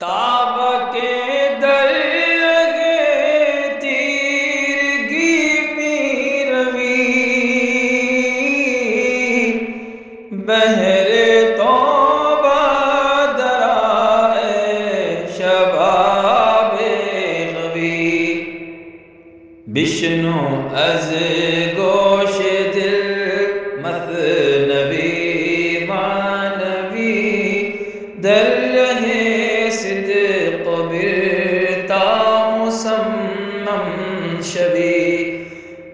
کعبہ کے در لگے تیرگی میں روی، بہر توبہ درائے شباب غوی، بشنو از گوش دل مثنوی معنوی، در رہے صدق برتا مسمم شوی،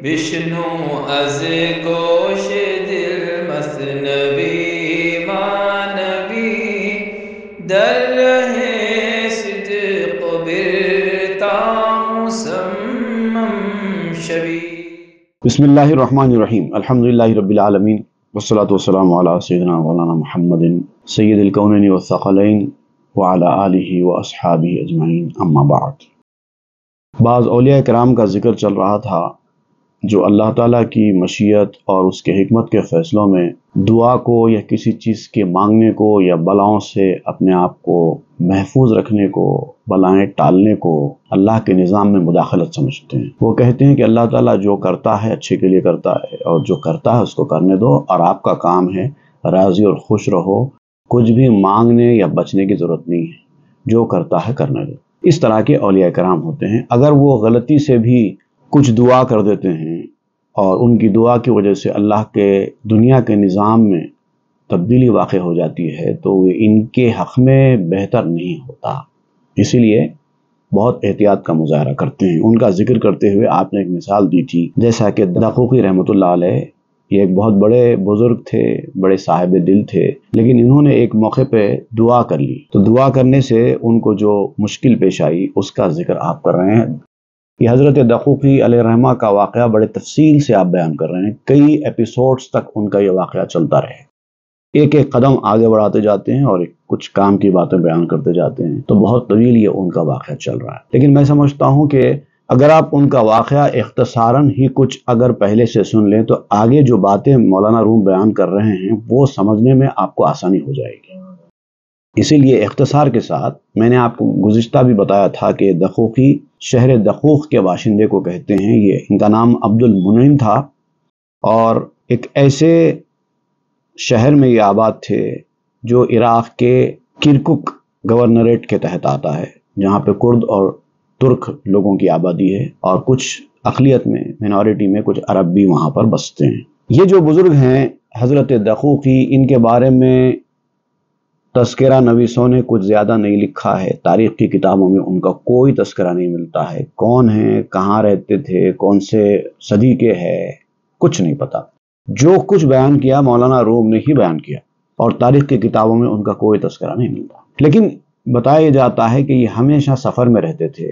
بشنو از گوش دل مثنوی معنوی، در رہے صدق برتا مسمم شوی۔ بسم اللہ الرحمن الرحیم، الحمدللہ رب العالمین، والصلاة والسلام علی سیدنا مولانا محمد سید الکونین والثقلین وعلی آلہ واصحابہ اجمعین، اما بعد۔ بعض اولیاء کرام کا ذکر چل رہا تھا جو اللہ تعالیٰ کی مشیت اور اس کے حکمت کے فیصلوں میں دعا کو یا کسی چیز کے مانگنے کو یا بلاؤں سے اپنے آپ کو محفوظ رکھنے کو، بلائیں ٹالنے کو اللہ کے نظام میں مداخلت سمجھتے ہیں۔ وہ کہتے ہیں کہ اللہ تعالیٰ جو کرتا ہے اچھے کے لیے کرتا ہے، اور جو کرتا ہے اس کو کرنے دو، اور آپ کا کام ہے راضی اور خوش رہو، کچھ بھی مانگنے یا بچنے کی ضرورت نہیں ہے، جو کرتا ہے کرنے دو۔ اس طرح کے اولیاء کرام ہوتے ہیں۔ اگر وہ غلطی سے بھی کچھ دعا کر دیتے ہیں اور ان کی دعا کی وجہ سے اللہ کے دنیا کے نظام میں تبدیلی واقع ہو جاتی ہے تو وہ ان کے حق میں بہتر نہیں ہوتا، اسی لیے بہت احتیاط کا مظاہرہ کرتے ہیں۔ ان کا ذکر کرتے ہوئے آپ نے ایک مثال دی تھی، جیسا کہ دقوقی رحمۃ اللہ علیہ، یہ ایک بہت بڑے بزرگ تھے، بڑے صاحب دل تھے، لیکن انہوں نے ایک موقع پہ دعا کر لی، تو دعا کرنے سے ان کو جو مشکل پیش آئی اس کا ذکر آپ کر رہے ہیں۔ یہ حضرت دقوقی علیہ رحمہ کا واقعہ بڑے تفصیل سے آپ بیان کر رہے ہیں، کئی ایپیسوڈز تک ان کا یہ واقعہ چلتا رہے، ایک ایک قدم آگے بڑھاتے جاتے ہیں اور کچھ کام کی باتیں بیان کرتے جاتے ہیں، تو بہت طویل یہ ان کا واقعہ چل رہا ہے۔ لیکن میں سمجھتا ہوں کہ اگر آپ ان کا واقعہ اختصاراً ہی کچھ اگر پہلے سے سن لیں تو آگے جو باتیں مولانا روم بیان کر رہے ہیں وہ سمجھنے میں آپ کو آسانی ہو جائے گی۔ اسی لیے اختصار کے ساتھ میں نے آپ کو گزشتہ بھی بتایا تھا کہ دقوقی شہر دقوق کے باشندے کو کہتے ہیں۔ یہ ان کا نام عبد المنعم تھا اور ایک ایسے شہر میں یہ آباد تھے جو عراق کے کرکک گورنریٹ کے تحت آتا ہے، جہاں پہ کرد اور ترک لوگوں کی آبادی ہے، اور کچھ اقلیت میں، مینورٹی میں کچھ عرب بھی وہاں پر بستے ہیں۔ یہ جو بزرگ ہیں حضرت دقوقی، ان کے بارے میں تذکرہ نویسوں نے کچھ زیادہ نہیں لکھا ہے، تاریخ کی کتابوں میں ان کا کوئی تذکرہ نہیں ملتا ہے، کون ہیں، کہاں رہتے تھے، کون سے صدی کے ہے، کچھ نہیں پتا۔ جو کچھ بیان کیا مولانا روم نے ہی بیان کیا، اور تاریخ کی کتابوں میں ان کا کوئی تذکرہ نہیں ملتا۔ لیکن بتایا جاتا ہے کہ یہ ہمیشہ سفر میں رہتے تھے،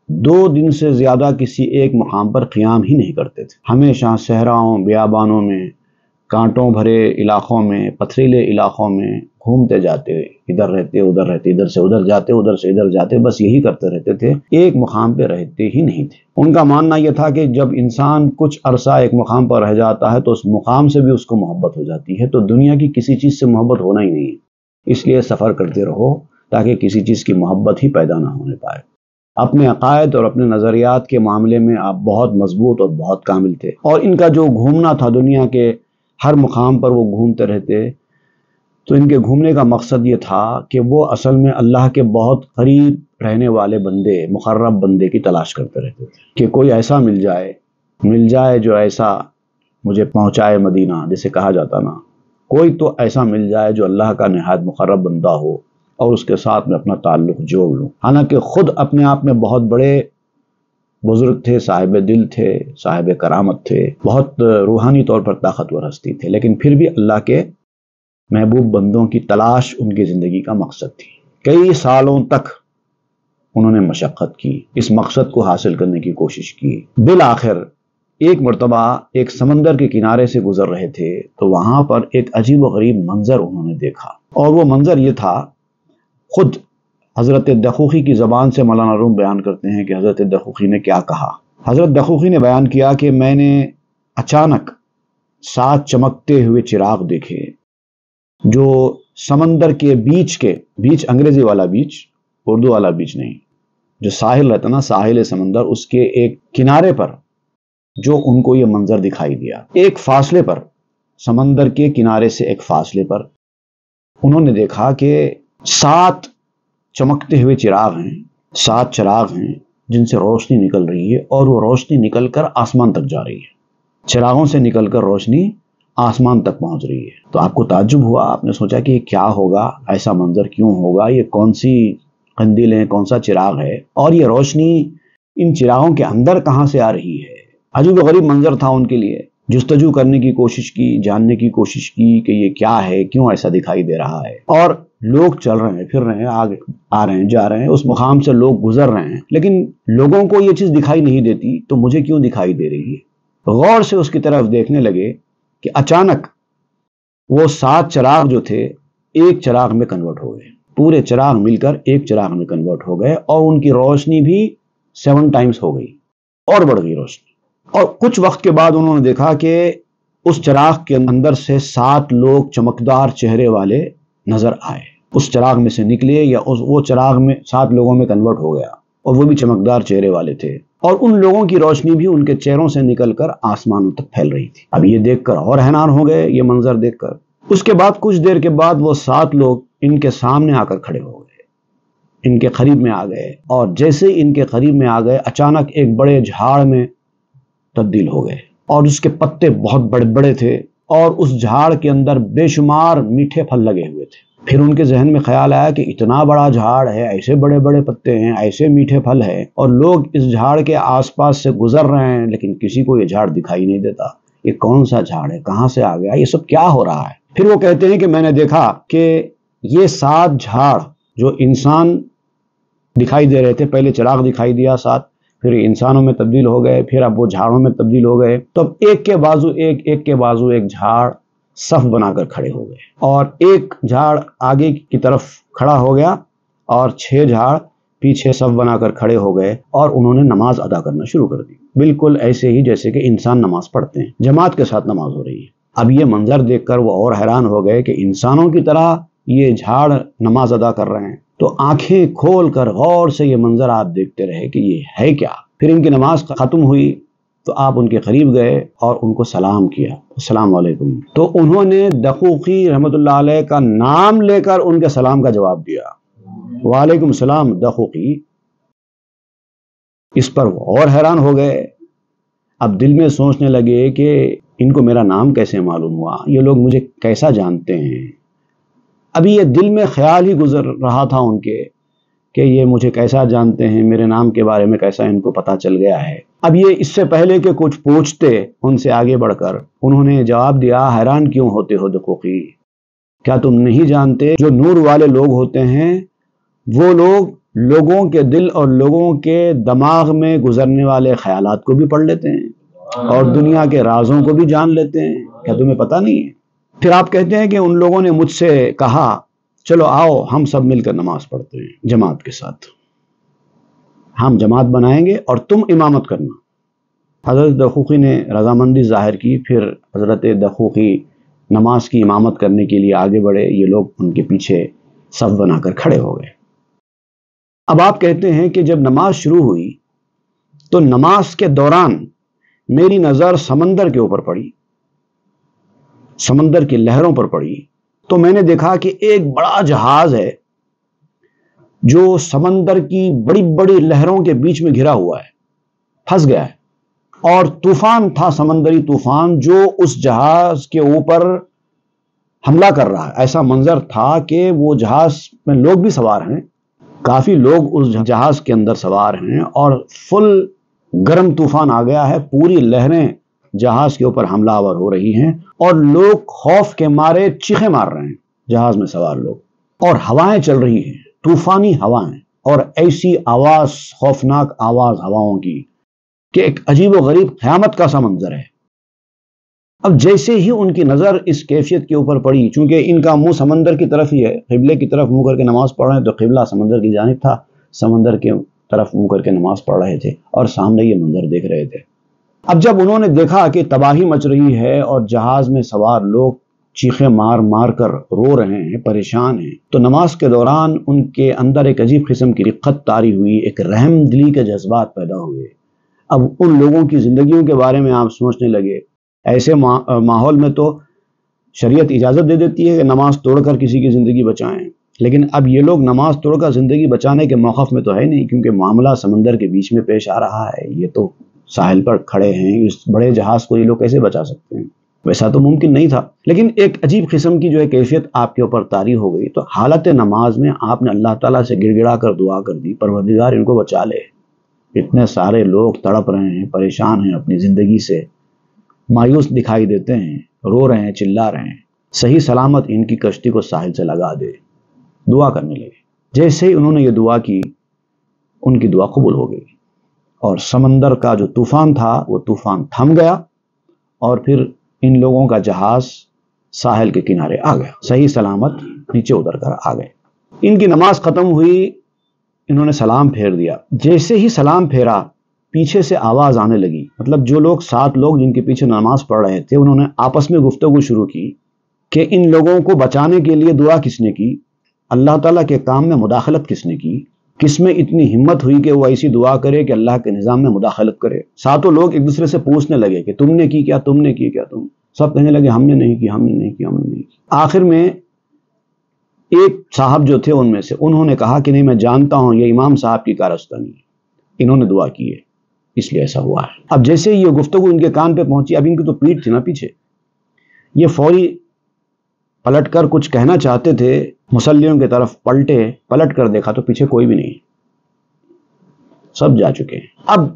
2 دن سے زیادہ کسی ایک مقام پر قیام ہی نہیں کرتے تھے، ہمیشہ صحراؤں، بیابانوں میں، کانٹوں بھرے علاقوں میں، پتھریلے علاقوں میں گھومتے جاتے، ادھر رہتے ادھر رہتے، ادھر سے ادھر جاتے ادھر سے ادھر جاتے، بس یہی کرتے رہتے تھے، ایک مقام پہ رہتے ہی نہیں تھے۔ ان کا ماننا یہ تھا کہ جب انسان کچھ عرصہ ایک مقام پر رہ جاتا ہے تو اس مقام سے بھی اس کو محبت ہو جاتی ہے، تو دنیا کی کسی چیز سے محبت ہونا ہی نہیں ہے، اس لیے سفر کرتے رہو تاکہ کسی چیز کی محبت ہی پیدا نہ ہونے پائے۔ اپنے عقائد اور اپنے نظریات کے معاملے میں آپ بہت مضبوط اور بہت کامل تھے، اور ان کا جو گھومنا تھا، دنیا کے ہر مقام پر وہ گھومتے رہتے، تو ان کے گھومنے کا مقصد یہ تھا کہ وہ اصل میں اللہ کے بہت قریب رہنے والے بندے، مقرب بندے کی تلاش کرتے رہتے تھے کہ کوئی ایسا مل جائے جو ایسا مجھے پہنچائے مدینہ، جسے کہا جاتا نا، کوئی تو ایسا مل جائے جو اللہ کا نہایت مقرب بندہ ہو اور اس کے ساتھ میں اپنا تعلق جوڑ لوں۔ حالانکہ خود اپنے آپ میں بہت بڑے بزرگ تھے، صاحب دل تھے، صاحب کرامت تھے، بہت روحانی طور پر طاقتور ہستی تھے، لیکن پھر بھی اللہ کے محبوب بندوں کی تلاش ان کی زندگی کا مقصد تھی۔ کئی سالوں تک انہوں نے مشقت کی، اس مقصد کو حاصل کرنے کی کوشش کی۔ بالآخر ایک مرتبہ ایک سمندر کے کنارے سے گزر رہے تھے تو وہاں پر ایک عجیب و غریب منظر انہوں نے دیکھا، اور وہ منظر یہ تھا، خود حضرت دقوقی کی زبان سے مولانا روم بیان کرتے ہیں کہ حضرت دقوقی نے کیا کہا۔ حضرت دقوقی نے بیان کیا کہ میں نے اچانک 7 چمکتے ہوئے چراغ دیکھے جو سمندر کے بیچ انگریزی والا بیچ، اردو والا بیچ نہیں، جو ساحل رہتا نا، ساحل سمندر، اس کے ایک کنارے پر جو ان کو یہ منظر دکھائی دیا، ایک فاصلے پر، سمندر کے کنارے سے ایک فاصلے پر انہوں نے دیکھا کہ 7 چمکتے ہوئے چراغ ہیں، 7 چراغ ہیں جن سے روشنی نکل رہی ہے، اور وہ روشنی نکل کر آسمان تک جا رہی ہے، چراغوں سے نکل کر روشنی آسمان تک پہنچ رہی ہے۔ تو آپ کو تعجب ہوا، آپ نے سوچا کہ یہ کیا ہوگا، ایسا منظر کیوں ہوگا، یہ کون سی قندیل ہے، کون سا چراغ ہے، اور یہ روشنی ان چراغوں کے اندر کہاں سے آ رہی ہے۔ عجیب و غریب منظر تھا ان کے لیے، جستجو کرنے کی کوشش کی، جاننے کی کوشش کی کہ یہ کیا ہے، کیوں ایسا دکھائی دے رہا ہے۔ اور لوگ چل رہے ہیں، پھر رہے ہیں، آگے آ رہے ہیں، جا رہے ہیں، اس مقام سے لوگ گزر رہے ہیں، لیکن لوگوں کو یہ چیز دکھائی نہیں دیتی، تو مجھے کیوں دکھائی دے رہی ہے۔ غور سے اس کی طرف دیکھنے لگے کہ اچانک وہ 7 چراغ جو تھے ایک چراغ میں کنورٹ ہو گئے، پورے چراغ مل کر ایک چراغ میں کنورٹ ہو گئے، اور ان کی روشنی بھی 7 ٹائمز ہو گئی، اور بڑھ گئی روشنی۔ اور کچھ وقت کے بعد انہوں نے دیکھا کہ اس چراغ کے اندر سے 7 لوگ چمکدار چہرے والے نظر آئے، اس چراغ میں سے نکلے، یا وہ چراغ میں 7 لوگوں میں کنورٹ ہو گیا، اور وہ بھی چمکدار چہرے والے تھے، اور ان لوگوں کی روشنی بھی ان کے چہروں سے نکل کر آسمانوں تک پھیل رہی تھی۔ اب یہ دیکھ کر اور حیران ہو گئے، یہ منظر دیکھ کر۔ اس کے بعد کچھ دیر کے بعد وہ 7 لوگ ان کے سامنے آ کر کھڑے ہو گئے، ان کے قریب میں آ گئے، اور جیسے ہی ان کے قریب میں آ گئے اچانک ایک بڑے جھاڑ میں تبدیل ہو گئے، اور اس کے پتے بہت بڑے بڑے تھے، اور اس جھاڑ کے اندر بے شمار میٹھے پھل لگے ہوئے تھے۔ پھر ان کے ذہن میں خیال آیا کہ اتنا بڑا جھاڑ ہے، ایسے بڑے بڑے پتے ہیں، ایسے میٹھے پھل ہیں، اور لوگ اس جھاڑ کے آس پاس سے گزر رہے ہیں، لیکن کسی کو یہ جھاڑ دکھائی نہیں دیتا۔ یہ کون سا جھاڑ ہے، کہاں سے آ گیا، یہ سب کیا ہو رہا ہے؟ پھر وہ کہتے ہیں کہ میں نے دیکھا کہ یہ 7 جھاڑ جو انسان دکھائی دے رہے تھے، پہلے چراغ دکھائی دیا 7، پھر انسانوں میں تبدیل ہو گئے، پھر اب وہ جھاڑوں میں تبدیل ہو گئے، تو اب ایک کے بازو ایک جھاڑ صف بنا کر کھڑے ہو گئے، اور ایک جھاڑ آگے کی طرف کھڑا ہو گیا، اور 6 جھاڑ پیچھے صف بنا کر کھڑے ہو گئے، اور انہوں نے نماز ادا کرنا شروع کر دی، بالکل ایسے ہی جیسے کہ انسان نماز پڑھتے ہیں، جماعت کے ساتھ نماز ہو رہی ہے۔ اب یہ منظر دیکھ کر وہ اور حیران ہو گئے کہ انسانوں کی طرح یہ جھاڑ نماز ادا کر رہے ہیں، تو آنکھیں کھول کر غور سے یہ منظر آپ دیکھتے رہے کہ یہ ہے کیا۔ پھر ان کی نماز ختم ہوئی تو آپ ان کے قریب گئے اور ان کو سلام کیا، السلام علیکم، تو انہوں نے دقوقی رحمۃ اللہ علیہ کا نام لے کر ان کے سلام کا جواب دیا، وعلیکم السلام دقوقی۔ اس پر وہ اور حیران ہو گئے، اب دل میں سوچنے لگے کہ ان کو میرا نام کیسے معلوم ہوا، یہ لوگ مجھے کیسا جانتے ہیں۔ ابھی یہ دل میں خیال ہی گزر رہا تھا ان کے کہ یہ مجھے کیسا جانتے ہیں، میرے نام کے بارے میں کیسا ان کو پتہ چل گیا ہے۔ اب یہ اس سے پہلے کہ کچھ پوچھتے ان سے آگے بڑھ کر، انہوں نے جواب دیا، حیران کیوں ہوتے ہو دقوقی، کیا تم نہیں جانتے جو نور والے لوگ ہوتے ہیں وہ لوگ لوگوں کے دل اور لوگوں کے دماغ میں گزرنے والے خیالات کو بھی پڑھ لیتے ہیں، اور دنیا کے رازوں کو بھی جان لیتے ہیں، کیا تمہیں پتہ نہیں ہے؟ پھر آپ کہتے ہیں کہ ان لوگوں نے مجھ سے کہا چلو آؤ ہم سب مل کر نماز پڑھتے ہیں جماعت کے ساتھ، ہم جماعت بنائیں گے اور تم امامت کرنا۔ حضرت دقوقی نے رضامندی ظاہر کی، پھر حضرت دقوقی نماز کی امامت کرنے کے لیے آگے بڑھے، یہ لوگ ان کے پیچھے صف بنا کر کھڑے ہو گئے۔ اب آپ کہتے ہیں کہ جب نماز شروع ہوئی تو نماز کے دوران میری نظر سمندر کے اوپر پڑی، سمندر کی لہروں پر پڑی، تو میں نے دیکھا کہ ایک بڑا جہاز ہے جو سمندر کی بڑی بڑی لہروں کے بیچ میں گھرا ہوا ہے، پھنس گیا ہے، اور طوفان تھا، سمندری طوفان جو اس جہاز کے اوپر حملہ کر رہا ہے۔ ایسا منظر تھا کہ وہ جہاز میں لوگ بھی سوار ہیں، کافی لوگ اس جہاز کے اندر سوار ہیں، اور فل گرم طوفان آ گیا ہے، پوری لہریں جہاز کے اوپر حملہ آور ہو رہی ہیں، اور لوگ خوف کے مارے چیخیں مار رہے ہیں، جہاز میں سوار لوگ، اور ہوائیں چل رہی ہیں، طوفانی ہوائیں، اور ایسی آواز، خوفناک آواز ہواؤں کی کہ ایک عجیب و غریب قیامت کا سا منظر ہے۔ اب جیسے ہی ان کی نظر اس کیفیت کے اوپر پڑی، چونکہ ان کا منہ سمندر کی طرف ہی ہے، قبلے کی طرف منہ کر کے نماز پڑھ رہے ہیں، تو قبلہ سمندر کی جانب تھا، سمندر کے طرف منہ کر کے نماز پڑھ رہے تھے، اور سامنے یہ منظر دیکھ رہے تھے۔ اب جب انہوں نے دیکھا کہ تباہی مچ رہی ہے اور جہاز میں سوار لوگ چیخیں مار مار کر رو رہے ہیں، پریشان ہیں، تو نماز کے دوران ان کے اندر ایک عجیب قسم کی رقت طاری ہوئی، ایک رحم دلی کے جذبات پیدا ہوئے۔ اب ان لوگوں کی زندگیوں کے بارے میں آپ سوچنے لگے۔ ایسے ماحول میں تو شریعت اجازت دے دیتی ہے کہ نماز توڑ کر کسی کی زندگی بچائیں، لیکن اب یہ لوگ نماز توڑ کر زندگی بچانے کے موقف میں تو ہے نہیں، کیونکہ معاملہ سمندر کے بیچ میں پیش آ رہا ہے۔ یہ تو ساحل پر کھڑے ہیں، اس بڑے جہاز کو یہ لوگ کیسے بچا سکتے ہیں؟ ویسا تو ممکن نہیں تھا، لیکن ایک عجیب قسم کی جو ہے کیفیت آپ کے اوپر طاری ہو گئی۔ تو حالت نماز میں آپ نے اللہ تعالیٰ سے گڑ گڑا کر دعا کر دی، پروردگار ان کو بچا لے، اتنے سارے لوگ تڑپ رہے ہیں، پریشان ہیں، اپنی زندگی سے مایوس دکھائی دیتے ہیں، رو رہے ہیں، چلا رہے ہیں، صحیح سلامت ان کی کشتی کو ساحل سے لگا دے۔ دعا کرنے لگے۔ جیسے ہی انہوں نے یہ دعا کی، ان کی دعا قبول ہو گئی، اور سمندر کا جو طوفان تھا وہ طوفان تھم گیا، اور پھر ان لوگوں کا جہاز ساحل کے کنارے آ گیا، صحیح سلامت نیچے اتر کر آ گئے۔ ان کی نماز ختم ہوئی، انہوں نے سلام پھیر دیا۔ جیسے ہی سلام پھیرا، پیچھے سے آواز آنے لگی، مطلب جو لوگ 7 لوگ جن کے پیچھے نماز پڑھ رہے تھے، انہوں نے آپس میں گفتگو شروع کی کہ ان لوگوں کو بچانے کے لیے دعا کس نے کی، اللہ تعالیٰ کے کام میں مداخلت کس نے کی، کس میں اتنی ہمت ہوئی کہ وہ ایسی دعا کرے کہ اللہ کے نظام میں مداخلت کرے۔ 7 لوگ ایک دوسرے سے پوچھنے لگے کہ تم نے کی کیا، تم نے کی کیا، تم سب کہنے لگے ہم نے نہیں کی، ہم نے نہیں کی، ہم نے نہیں کی۔ آخر میں ایک صاحب جو تھے ان میں سے، انہوں نے کہا کہ نہیں، میں جانتا ہوں یہ امام صاحب کی کارستانی ہے، انہوں نے دعا کی ہے، اس لیے ایسا ہوا ہے۔ اب جیسے یہ گفتگو ان کے کان پہ پہنچی، اب ان کی تو پیٹھ تھی نا پیچھے، یہ فوری پلٹ کر کچھ کہنا چاہتے تھے، مصلیوں کی طرف پلٹے، پلٹ کر دیکھا تو پیچھے کوئی بھی نہیں، سب جا چکے ہیں۔ اب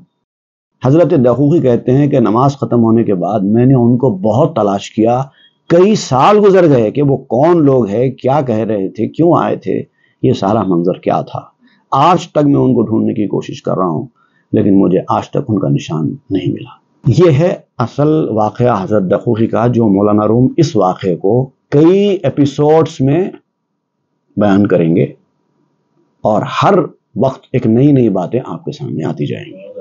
حضرت دقوقی کہتے ہیں کہ نماز ختم ہونے کے بعد میں نے ان کو بہت تلاش کیا، کئی سال گزر گئے کہ وہ کون لوگ ہیں، کیا کہہ رہے تھے، کیوں آئے تھے، یہ سارا منظر کیا تھا۔ آج تک میں ان کو ڈھونڈنے کی کوشش کر رہا ہوں، لیکن مجھے آج تک ان کا نشان نہیں ملا۔ یہ ہے اصل واقعہ حضرت دقوقی کا، جو مولانا روم اس واقعے کو کئی ایپیسوڈز میں بیان کریں گے، اور ہر وقت ایک نئی نئی باتیں آپ کے سامنے آتی جائیں گی۔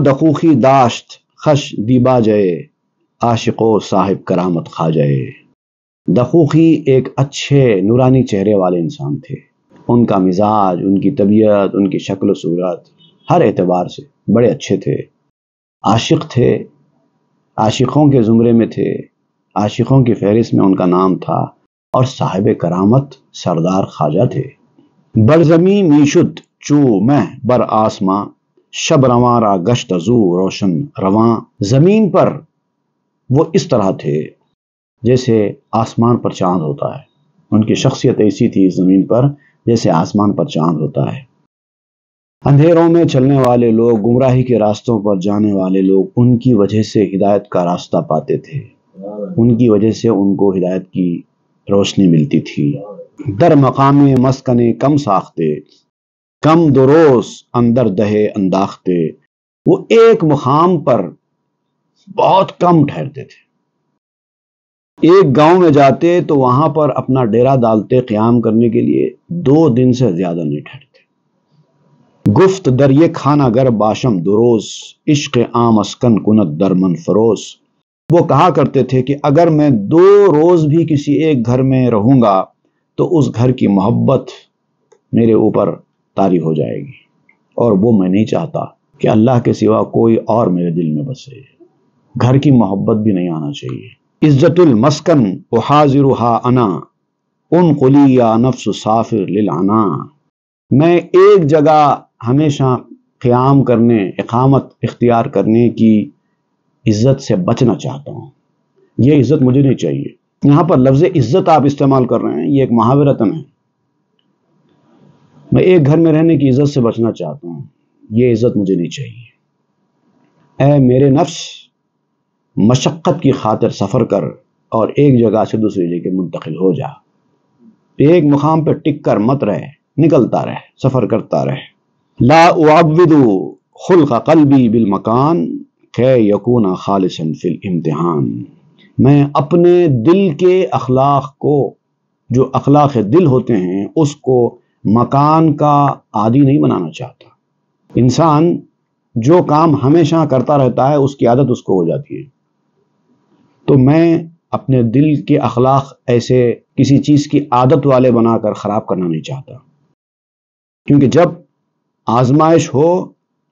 دقوقی داشت خش دیبا جائے، عاشقو صاحب کرامت کھا جائے۔ دقوقی ایک اچھے نورانی چہرے والے انسان تھے، ان کا مزاج، ان کی طبیعت، ان کی شکل و صورت ہر اعتبار سے بڑے اچھے تھے، عاشق تھے، عاشقوں کے زمرے میں تھے، عاشقوں کی فہرست میں ان کا نام تھا، اور صاحب کرامت سردار خواجہ تھے۔ برزمی میشد چو مہ بر آسماں، شب رواں را گشت ازو روشن رواں۔ زمین پر وہ اس طرح تھے جیسے آسمان پر چاند ہوتا ہے، ان کی شخصیت ایسی تھی اس زمین پر جیسے آسمان پر چاند ہوتا ہے۔ اندھیروں میں چلنے والے لوگ، گمراہی کے راستوں پر جانے والے لوگ ان کی وجہ سے ہدایت کا راستہ پاتے تھے، ان کی وجہ سے ان کو ہدایت کی روشنی ملتی تھی۔ در مقام مسکن کم ساختے، کم دروس اندر دہے انداختے۔ وہ ایک مقام پر بہت کم ٹھہرتے تھے، ایک گاؤں میں جاتے تو وہاں پر اپنا ڈیرا ڈالتے قیام کرنے کے لیے، 2 دن سے زیادہ نہیں ٹھہرتے۔ گفت در یہ کھانا گر باشم دروز، عشق عام اسکن کنت در من فروز۔ وہ کہا کرتے تھے کہ اگر میں 2 روز بھی کسی ایک گھر میں رہوں گا تو اس گھر کی محبت میرے اوپر طاری ہو جائے گی، اور وہ میں نہیں چاہتا کہ اللہ کے سوا کوئی اور میرے دل میں بسے، گھر کی محبت بھی نہیں آنا چاہیے۔ عزت المسکن احاذرھا انا، انقلی یا نفس سافر للعنا۔ میں ایک جگہ ہمیشہ قیام کرنے، اقامت اختیار کرنے کی عزت سے بچنا چاہتا ہوں، یہ عزت مجھے نہیں چاہیے۔ یہاں پر لفظ عزت آپ استعمال کر رہے ہیں، یہ ایک محاورتن ہے۔ میں ایک گھر میں رہنے کی عزت سے بچنا چاہتا ہوں، یہ عزت مجھے نہیں چاہیے۔ اے میرے نفس، مشقت کی خاطر سفر کر اور ایک جگہ سے دوسری جگہ منتقل ہو جا، ایک مقام پہ ٹک کر مت رہ، نکلتا رہ، سفر کرتا رہ۔ لا اعود خلق قلبی بالمکان، کہ یکون خالصا فی الامتحان۔ میں اپنے دل کے اخلاق کو، جو اخلاق دل ہوتے ہیں، اس کو مکان کا عادی نہیں بنانا چاہتا۔ انسان جو کام ہمیشہ کرتا رہتا ہے اس کی عادت اس کو ہو جاتی ہے۔ تو میں اپنے دل کے اخلاق ایسے کسی چیز کی عادت والے بنا کر خراب کرنا نہیں چاہتا، کیونکہ جب آزمائش ہو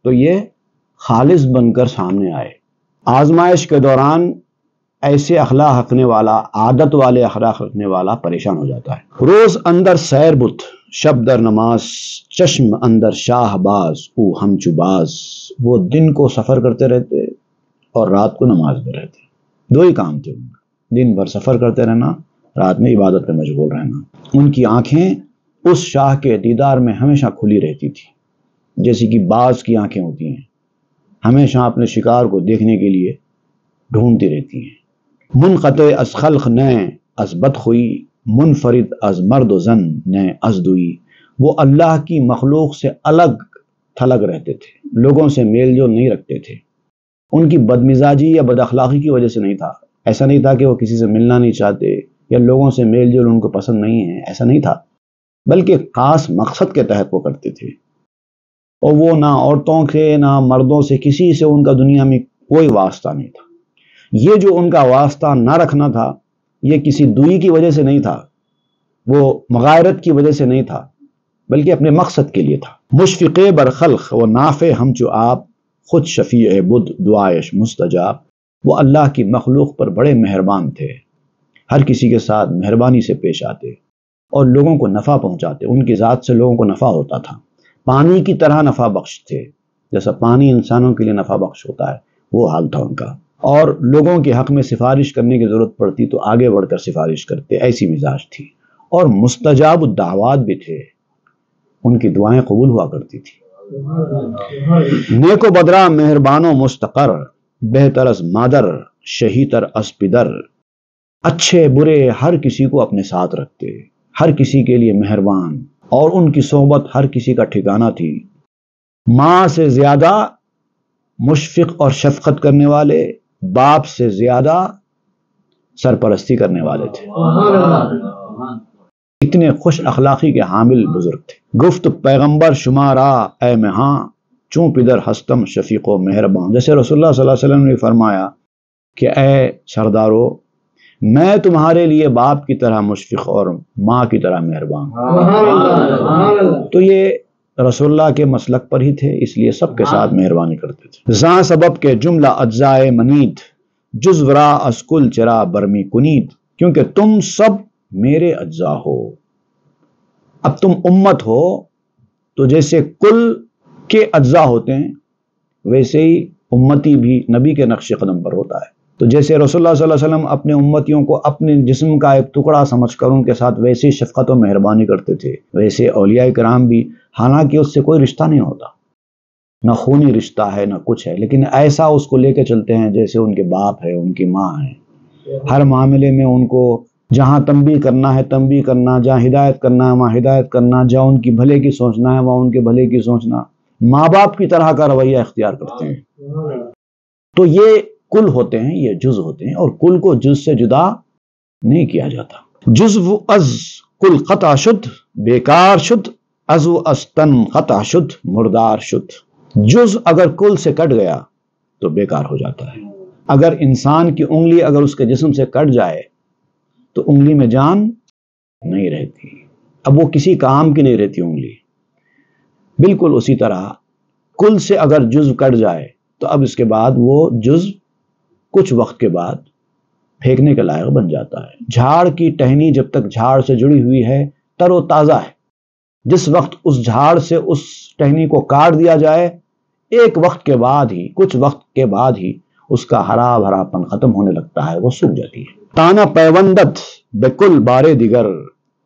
تو یہ خالص بن کر سامنے آئے۔ آزمائش کے دوران ایسے اخلاق رکھنے والا، عادت والے اخلاق رکھنے والا پریشان ہو جاتا ہے۔ روز اندر سیر بت، شب در نماز، چشم اندر شاہ باز او ہم چوباز۔ وہ دن کو سفر کرتے رہتے اور رات کو نماز میں رہتے، دو ہی کام تھے ان کا، دن بھر سفر کرتے رہنا، رات میں عبادت میں مشغول رہنا۔ ان کی آنکھیں اس شاہ کے دیدار میں ہمیشہ کھلی رہتی تھی، جیسے کہ باز کی آنکھیں ہوتی ہیں، ہمیشہ اپنے شکار کو دیکھنے کے لیے ڈھونڈتی رہتی ہیں۔ منقطع از خلق نہ از بدخوئی، منفرد از مرد و زن نہ از دوئی۔ وہ اللہ کی مخلوق سے الگ تھلگ رہتے تھے، لوگوں سے میل جول نہیں رکھتے تھے۔ ان کی بدمزاجی یا بد اخلاقی کی وجہ سے نہیں تھا، ایسا نہیں تھا کہ وہ کسی سے ملنا نہیں چاہتے یا لوگوں سے میل جول ان کو پسند نہیں ہے، ایسا نہیں تھا، بلکہ خاص مقصد کے تحت وہ کرتے تھے۔ اور وہ نہ عورتوں سے نہ مردوں سے، کسی سے ان کا دنیا میں کوئی واسطہ نہیں تھا۔ یہ جو ان کا واسطہ نہ رکھنا تھا، یہ کسی دوئی کی وجہ سے نہیں تھا، وہ مغایرت کی وجہ سے نہیں تھا، بلکہ اپنے مقصد کے لیے تھا۔ مشفق بر خلق و نافع ہمچو آپ، خود شفیع بد دعائش مستجاب۔ وہ اللہ کی مخلوق پر بڑے مہربان تھے، ہر کسی کے ساتھ مہربانی سے پیش آتے اور لوگوں کو نفع پہنچاتے۔ ان کی ذات سے لوگوں کو نفع ہوتا تھا، پانی کی طرح نفع بخش تھے، جیسا پانی انسانوں کے لیے نفع بخش ہوتا ہے، وہ حال تھا ان کا۔ اور لوگوں کے حق میں سفارش کرنے کی ضرورت پڑتی تو آگے بڑھ کر سفارش کرتے، ایسی مزاج تھی۔ اور مستجاب الدعوات بھی تھے، ان کی دعائیں قبول ہوا کرتی تھی۔ نیک و بدرا مہربان و مستقر، بہتر از مادر شہیتر از پدر۔ اچھے برے ہر کسی کو اپنے ساتھ رکھتے، ہر کسی کے لیے مہربان، اور ان کی صحبت ہر کسی کا ٹھکانہ تھی۔ ماں سے زیادہ مشفق اور شفقت کرنے والے، باپ سے زیادہ سرپرستی کرنے والے تھے۔ اتنے خوش اخلاقی کے حامل بزرگ تھے۔ گفت پیغمبر شمارا اے مہاں، چوں پدر ہستم شفیق و مہربان۔ جیسے رسول اللہ صلی اللہ علیہ وسلم نے فرمایا کہ اے سردارو، میں تمہارے لیے باپ کی طرح مشفق اور ماں کی طرح مہربان ہوں۔ تو یہ رسول اللہ کے مسلک پر ہی تھے، اس لیے سب کے ساتھ مہربانی کرتے تھے۔ زاں سبب کے جملہ اجزائے منید، جز ورا از کل چرا برمی کنید۔ کیونکہ تم سب میرے اجزاء ہو۔ اب تم امت ہو تو جیسے کل کے اجزاء ہوتے ہیں، ویسے ہی امتی بھی نبی کے نقش قدم پر ہوتا ہے۔ تو جیسے رسول اللہ صلی اللہ علیہ وسلم اپنے امتیوں کو اپنے جسم کا ایک ٹکڑا سمجھ کر ان کے ساتھ ویسے شفقت و مہربانی کرتے تھے، ویسے اولیاء کرام بھی، حالانکہ اس سے کوئی رشتہ نہیں ہوتا، نہ خونی رشتہ ہے نہ کچھ ہے، لیکن ایسا اس کو لے کے چلتے ہیں جیسے ان کے باپ ہے، ان کی ماں ہے۔ ہر معاملے میں ان کو جہاں تنبیہ کرنا ہے تنبیہ کرنا، جہاں ہدایت کرنا ہے وہاں ہدایت کرنا، جہاں ان کی بھلے کی سوچنا ہے وہاں ان کے بھلے کی سوچنا، ماں باپ کی طرح کا رویہ اختیار کرتے ہیں۔ تو یہ کل ہوتے ہیں، یہ جز ہوتے ہیں، اور کل کو جز سے جدا نہیں کیا جاتا۔ جزو از کل قطع شد، بیکار شد، ازو از تن قطع شد، مردار شد۔ جز اگر کل سے کٹ گیا تو بیکار ہو جاتا ہے۔ اگر انسان کی انگلی اگر اس کے جسم سے کٹ جائے تو انگلی میں جان نہیں رہتی، اب وہ کسی کام کی نہیں رہتی انگلی۔ بالکل اسی طرح کل سے اگر جز کٹ جائے تو اب اس کے بعد وہ جز کچھ وقت کے بعد پھینکنے کے لائق بن جاتا ہے۔ جھاڑ کی ٹہنی جب تک جھاڑ سے جڑی ہوئی ہے تر و تازہ ہے، جس وقت اس جھاڑ سے اس ٹہنی کو کاٹ دیا جائے، ایک وقت کے بعد ہی، کچھ وقت کے بعد ہی اس کا ہرا بھرا پن ختم ہونے لگتا ہے، وہ سوکھ جاتی ہے۔ تانا پیوندت بکل بارے دیگر،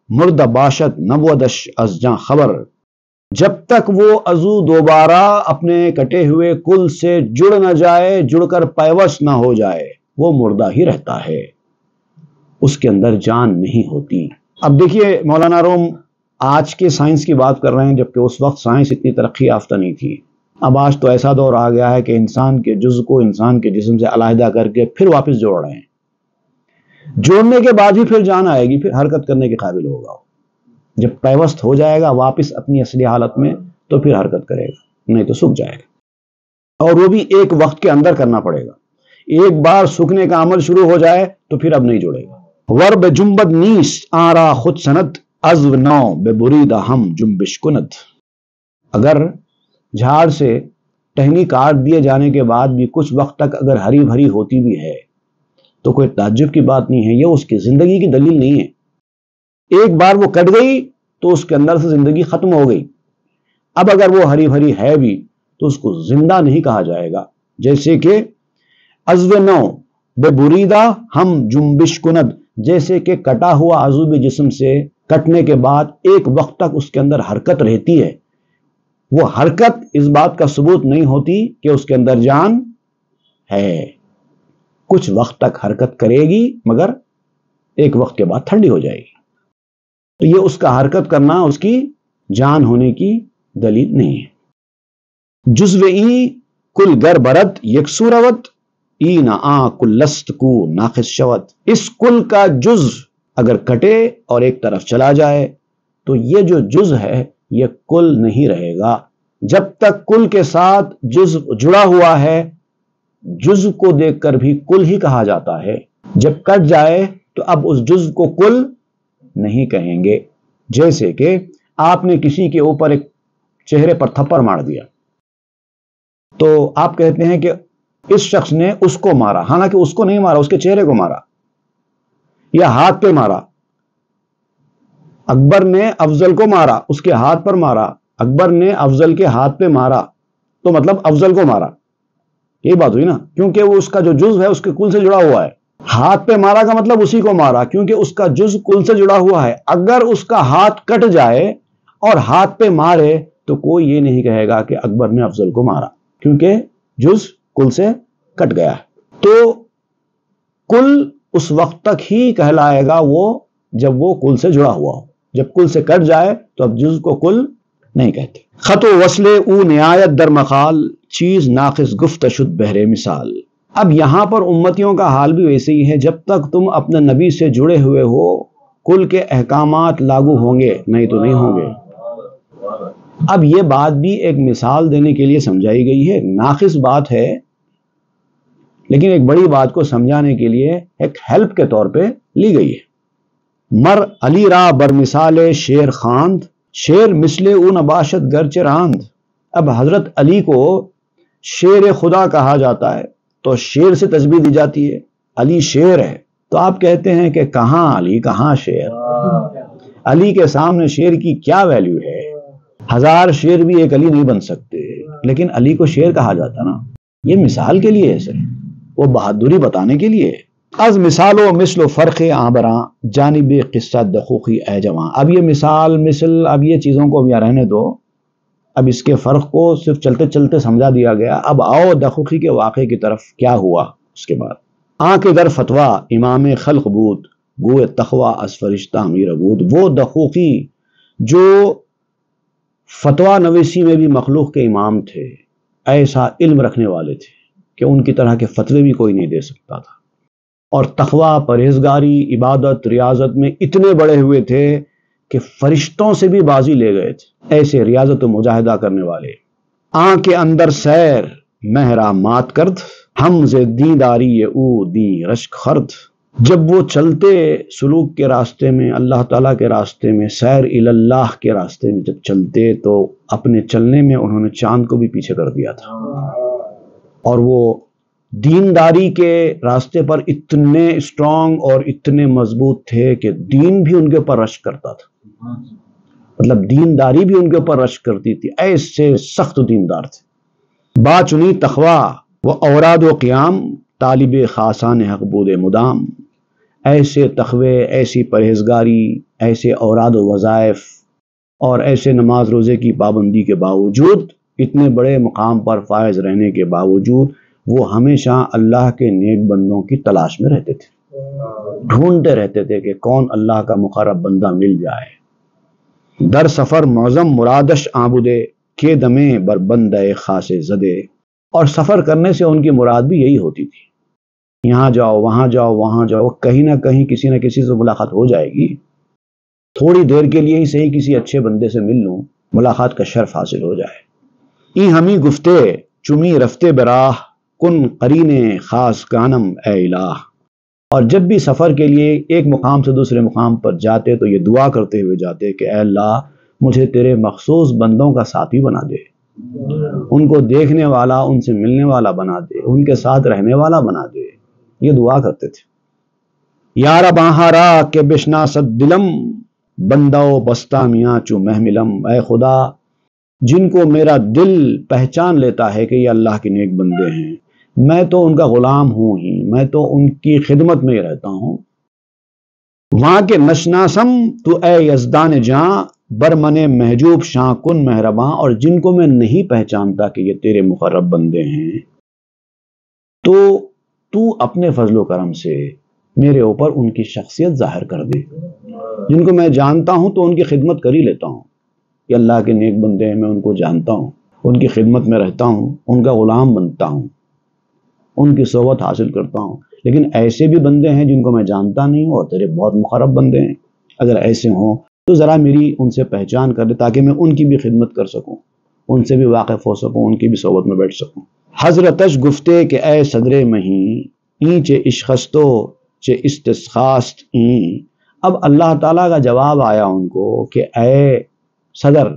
مرد باشد نبودش از جاں خبر۔ جب تک وہ عضو دوبارہ اپنے کٹے ہوئے کل سے جڑ نہ جائے، جڑ کر پیوست نہ ہو جائے، وہ مردہ ہی رہتا ہے، اس کے اندر جان نہیں ہوتی۔ اب دیکھیے مولانا روم آج کے سائنس کی بات کر رہے ہیں، جبکہ اس وقت سائنس اتنی ترقی یافتہ نہیں تھی۔ اب آج تو ایسا دور آ گیا ہے کہ انسان کے جز کو انسان کے جسم سے علیحدہ کر کے پھر واپس جوڑ رہے ہیں۔ جوڑنے کے بعد ہی پھر جان آئے گی، پھر حرکت کرنے کے قابل ہوگا۔ جب پیوست ہو جائے گا واپس اپنی اصلی حالت میں تو پھر حرکت کرے گا، نہیں تو سوکھ جائے گا، اور وہ بھی ایک وقت کے اندر کرنا پڑے گا۔ ایک بار سکنے کا عمل شروع ہو جائے تو پھر اب نہیں جڑے گا۔ ورب جنبد نیست آرا خود سند، عزو نو بے بریدہ ہم جنبش کند۔ اگر جھاڑ سے ٹہنی کاٹ دیے جانے کے بعد بھی کچھ وقت تک اگر ہری بھری ہوتی بھی ہے تو کوئی تعجب کی بات نہیں ہے، یہ اس کی زندگی کی دلیل نہیں ہے۔ ایک بار وہ کٹ گئی تو اس کے اندر سے زندگی ختم ہو گئی۔ اب اگر وہ ہری بھری ہے بھی تو اس کو زندہ نہیں کہا جائے گا۔ جیسے کہ عزو نو بے بریدہ ہم جنبش کند، جیسے کہ کٹا ہوا عضو بھی جسم سے کٹنے کے بعد ایک وقت تک اس کے اندر حرکت رہتی ہے، وہ حرکت اس بات کا ثبوت نہیں ہوتی کہ اس کے اندر جان ہے۔ کچھ وقت تک حرکت کرے گی مگر ایک وقت کے بعد ٹھنڈی ہو جائے گی، تو یہ اس کا حرکت کرنا اس کی جان ہونے کی دلیل نہیں ہے۔ جزو ای کل گر برد یکسو روت، ای نہ آ کل لست کو ناقص شوت۔ اس کل کا جز اگر کٹے اور ایک طرف چلا جائے تو یہ جو جز ہے یہ کل نہیں رہے گا۔ جب تک کل کے ساتھ جز جڑا ہوا ہے، جز کو دیکھ کر بھی کل ہی کہا جاتا ہے۔ جب کٹ جائے تو اب اس جز کو کل نہیں کہیں گے۔ جیسے کہ آپ نے کسی کے اوپر ایک چہرے پر تھپڑ مار دیا تو آپ کہتے ہیں کہ اس شخص نے اس کو مارا، حالانکہ اس کو نہیں مارا، اس کے چہرے کو مارا یا ہاتھ پہ مارا۔ اکبر نے افضل کو مارا، اس کے ہاتھ پر مارا، اکبر نے افضل کے ہاتھ پہ مارا تو مطلب افضل کو مارا، یہی بات ہوئی نا، کیونکہ وہ اس کا جو جز ہے اس کے کل سے جڑا ہوا ہے۔ ہاتھ پہ مارا کا مطلب اسی کو مارا کیونکہ اس کا جز کل سے جڑا ہوا ہے۔ اگر اس کا ہاتھ کٹ جائے اور ہاتھ پہ مارے تو کوئی یہ نہیں کہے گا کہ اکبر نے افضل کو مارا، کیونکہ جز کل سے کٹ گیا ہے۔ تو کل اس وقت تک ہی کہلائے گا وہ جب وہ کل سے جڑا ہوا ہو، جب کل سے کٹ جائے تو اب جز کو کل نہیں کہتے۔ خط و وصل او نہایت در مقال، چیز ناقص گفت شد بہر مثال۔ اب یہاں پر امتیوں کا حال بھی ویسے ہی ہے، جب تک تم اپنے نبی سے جڑے ہوئے ہو کل کے احکامات لاگو ہوں گے، نہیں تو نہیں ہوں گے۔ اب یہ بات بھی ایک مثال دینے کے لیے سمجھائی گئی ہے، ناقص بات ہے لیکن ایک بڑی بات کو سمجھانے کے لیے ایک ہیلپ کے طور پہ لی گئی ہے۔ مر علی را بر مثال شیر خواند، شیر مثل او نباشد گرچہ راند۔ اب حضرت علی کو شیر خدا کہا جاتا ہے تو شیر سے تشبیہ دی جاتی ہے، علی شیر ہے، تو آپ کہتے ہیں کہ کہاں علی کہاں شیر؟ علی کے سامنے شیر کی کیا ویلیو ہے؟ 1000 شیر بھی ایک علی نہیں بن سکتے، لیکن علی کو شیر کہا جاتا نا، یہ مثال کے لیے ہے صرف، وہ بہادری بتانے کے لیے۔ از مثال و مثل و فرق آبراں جانب قصہ دقوقی اے جواں۔ اب یہ مثال مثل، اب یہ چیزوں کو بھی رہنے دو، اب اس کے فرق کو صرف چلتے چلتے سمجھا دیا گیا۔ اب آؤ دقوقی کے واقعے کی طرف، کیا ہوا اس کے بعد۔ آنکھ در فتویٰ امام خلق بود، گوئے تقویٰ از فرشتہ امیر بود۔ وہ دقوقی جو فتویٰ نویسی میں بھی مخلوق کے امام تھے، ایسا علم رکھنے والے تھے کہ ان کی طرح کے فتوے بھی کوئی نہیں دے سکتا تھا، اور تقویٰ، پرہیزگاری، عبادت، ریاضت میں اتنے بڑے ہوئے تھے کہ فرشتوں سے بھی بازی لے گئے تھے، ایسے ریاضت و مجاہدہ کرنے والے۔ آنکھ کے اندر سیر مہرا مات کرد، ہم ز دینداری او دی رشک خرد۔ جب وہ چلتے سلوک کے راستے میں، اللہ تعالیٰ کے راستے میں، سیر اللہ کے راستے میں جب چلتے تو اپنے چلنے میں انہوں نے چاند کو بھی پیچھے کر دیا تھا، اور وہ دینداری کے راستے پر اتنے اسٹرانگ اور اتنے مضبوط تھے کہ دین بھی ان کے اوپر رشک کرتا تھا، مطلب دینداری بھی ان کے اوپر رشک کرتی تھی، ایسے سخت دیندار تھے۔ با چنی تقویٰ و اوراد و قیام، طالب خاصان حق بود مدام۔ ایسے تقوی، ایسی پرہیزگاری، ایسے اوراد و وظائف اور ایسے نماز روزے کی پابندی کے باوجود، اتنے بڑے مقام پر فائز رہنے کے باوجود، وہ ہمیشہ اللہ کے نیک بندوں کی تلاش میں رہتے تھے، ڈھونڈتے رہتے تھے کہ کون اللہ کا مقرب بندہ مل جائے۔ در سفر معظم مرادش آبودے، کے دمے بر بندے خاص زدے۔ اور سفر کرنے سے ان کی مراد بھی یہی ہوتی تھی، یہاں جاؤ وہاں جاؤ وہاں جاؤ، کہیں نہ کہیں کسی نہ کسی سے ملاقات ہو جائے گی، تھوڑی دیر کے لیے ہی صحیح کسی اچھے بندے سے مل لوں، ملاقات کا شرف حاصل ہو جائے۔ ای ہمیں گفتے چمی رفتے براہ، کن قرین خاص کانم اے الہ۔ اور جب بھی سفر کے لیے ایک مقام سے دوسرے مقام پر جاتے تو یہ دعا کرتے ہوئے جاتے کہ اے اللہ مجھے تیرے مخصوص بندوں کا ساتھی بنا دے، ان کو دیکھنے والا، ان سے ملنے والا بنا دے، ان کے ساتھ رہنے والا بنا دے۔ یہ دعا کرتے تھے۔ یا رب آہارا کے بشناست دلم بندو بستہ میاں چو محملم، اے خدا جن کو میرا دل پہچان لیتا ہے کہ یہ اللہ کے نیک بندے ہیں، میں تو ان کا غلام ہوں ہی، میں تو ان کی خدمت میں ہی رہتا ہوں۔ وہاں کے نشناسم تو اے یزدان جاں برمن محجوب شاہ کن مہرباں، اور جن کو میں نہیں پہچانتا کہ یہ تیرے مقرب بندے ہیں تو اپنے فضل و کرم سے میرے اوپر ان کی شخصیت ظاہر کر دے۔ جن کو میں جانتا ہوں تو ان کی خدمت کر ہی لیتا ہوں، یہ اللہ کے نیک بندے ہیں، میں ان کو جانتا ہوں، ان کی خدمت میں رہتا ہوں، ان کا غلام بنتا ہوں، ان کی صحبت حاصل کرتا ہوں۔ لیکن ایسے بھی بندے ہیں جن کو میں جانتا نہیں ہوں اور تیرے بہت مقرب بندے ہیں، اگر ایسے ہوں تو ذرا میری ان سے پہچان کر دے تاکہ میں ان کی بھی خدمت کر سکوں، ان سے بھی واقف ہو سکوں، ان کی بھی صحبت میں بیٹھ سکوں۔ حضرتش گفتے کہ اے صدر مہین این چے اشخستو چے استسخاست این، اب اللہ تعالیٰ کا جواب آیا ان کو کہ اے صدر،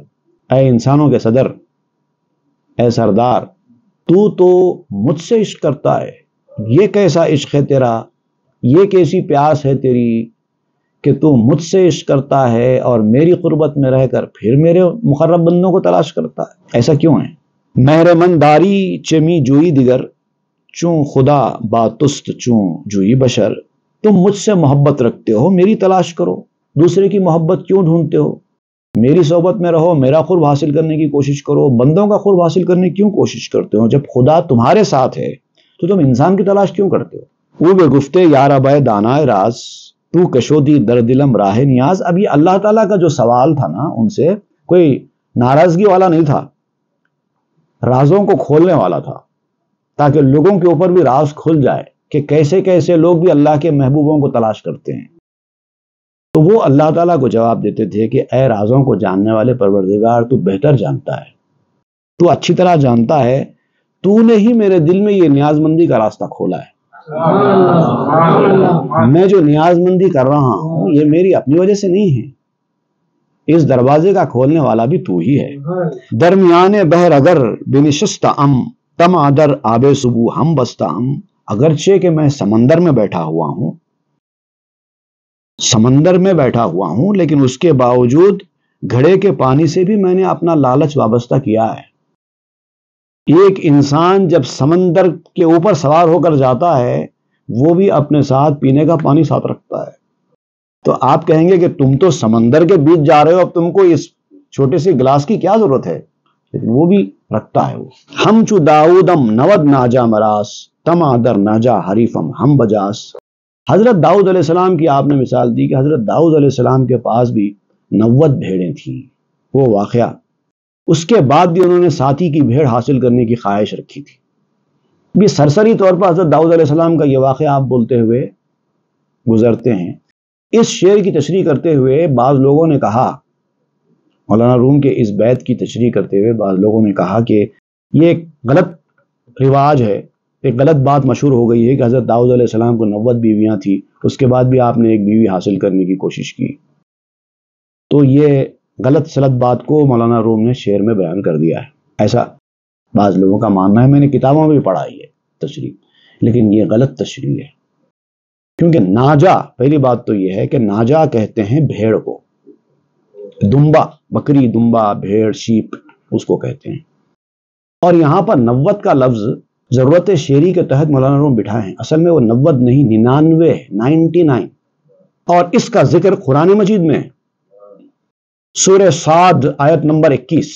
اے انسانوں کے صدر، اے سردار، تو مجھ سے عشق کرتا ہے، یہ کیسا عشق ہے تیرا، یہ کیسی پیاس ہے تیری کہ تو مجھ سے عشق کرتا ہے اور میری قربت میں رہ کر پھر میرے مقرب بندوں کو تلاش کرتا ہے، ایسا کیوں ہے؟ مہرمن داری چمی جوئی دیگر چوں خدا باتست چوں جوئی بشر، تم مجھ سے محبت رکھتے ہو، میری تلاش کرو، دوسرے کی محبت کیوں ڈھونڈتے ہو؟ میری صحبت میں رہو، میرا قرب حاصل کرنے کی کوشش کرو، بندوں کا قرب حاصل کرنے کی کیوں کوشش کرتے ہو؟ جب خدا تمہارے ساتھ ہے تو تم انسان کی تلاش کیوں کرتے ہو؟ او بے گفتے یار بے دانائے راز تو کشودی در دلم راہ نیاز۔ اب یہ اللہ تعالیٰ کا جو سوال تھا نا، ان سے کوئی ناراضگی والا نہیں تھا، رازوں کو کھولنے والا تھا، تاکہ لوگوں کے اوپر بھی راز کھل جائے کہ کیسے کیسے لوگ بھی اللہ کے محبوبوں کو تلاش کرتے ہیں۔ تو وہ اللہ تعالیٰ کو جواب دیتے تھے کہ اے رازوں کو جاننے والے پروردگار، تو بہتر جانتا ہے، تو اچھی طرح جانتا ہے، تو نے ہی میرے دل میں یہ نیاز مندی کا راستہ کھولا ہے۔ میں جو نیاز مندی کر رہا ہوں یہ میری اپنی وجہ سے نہیں ہے، اس دروازے کا کھولنے والا بھی تو ہی ہے۔ درمیان بحر اگر بنشست ام تم آدر آب صبو ہم بستہ ام، اگرچہ کہ میں سمندر میں بیٹھا ہوا ہوں، لیکن اس کے باوجود گھڑے کے پانی سے بھی میں نے اپنا لالچ وابستہ کیا ہے۔ ایک انسان جب سمندر کے اوپر سوار ہو کر جاتا ہے وہ بھی اپنے ساتھ پینے کا پانی ساتھ رکھتا ہے۔ تو آپ کہیں گے کہ تم تو سمندر کے بیچ جا رہے ہو، اب تم کو اس چھوٹے سے گلاس کی کیا ضرورت ہے؟ لیکن وہ بھی رکھتا ہے۔ وہ ہم چو داؤدم نود ناجا مراس تم آدر ناجا حریفم ہم بجاس۔ حضرت داؤد علیہ السلام کی آپ نے مثال دی کہ حضرت داؤد علیہ السلام کے پاس بھی 90 بھیڑیں تھیں، وہ واقعہ، اس کے بعد بھی انہوں نے ساتھی کی بھیڑ حاصل کرنے کی خواہش رکھی تھی۔ بھی سرسری طور پر حضرت داؤد علیہ السلام کا یہ واقعہ آپ بولتے ہوئے گزرتے ہیں۔ اس شعر کی تشریح کرتے ہوئے بعض لوگوں نے کہا، مولانا روم کے اس بیت کی تشریح کرتے ہوئے بعض لوگوں نے کہا کہ یہ ایک غلط رواج ہے، ایک غلط بات مشہور ہو گئی ہے کہ حضرت داؤد علیہ السلام کو 90 بیویاں تھیں، اس کے بعد بھی آپ نے ایک بیوی حاصل کرنے کی کوشش کی۔ تو یہ غلط سلط بات کو مولانا روم نے شعر میں بیان کر دیا ہے، ایسا بعض لوگوں کا ماننا ہے۔ میں نے کتابوں میں بھی پڑھا ہے تشریح، لیکن یہ غلط تشریح ہے، کیونکہ ناجا، پہلی بات تو یہ ہے کہ ناجا کہتے ہیں بھیڑ کو، دمبا، بکری، دمبا، بھیڑ، شیپ، اس کو کہتے ہیں۔ اور یہاں پر 90 کا لفظ ضرورت شعری کے تحت مولانا روم بٹھائے ہیں، اصل میں وہ 90 نہیں، 99 ہے، 99۔ اور اس کا ذکر قرآن مجید میں ہے، سورہ صاد آیت نمبر 21،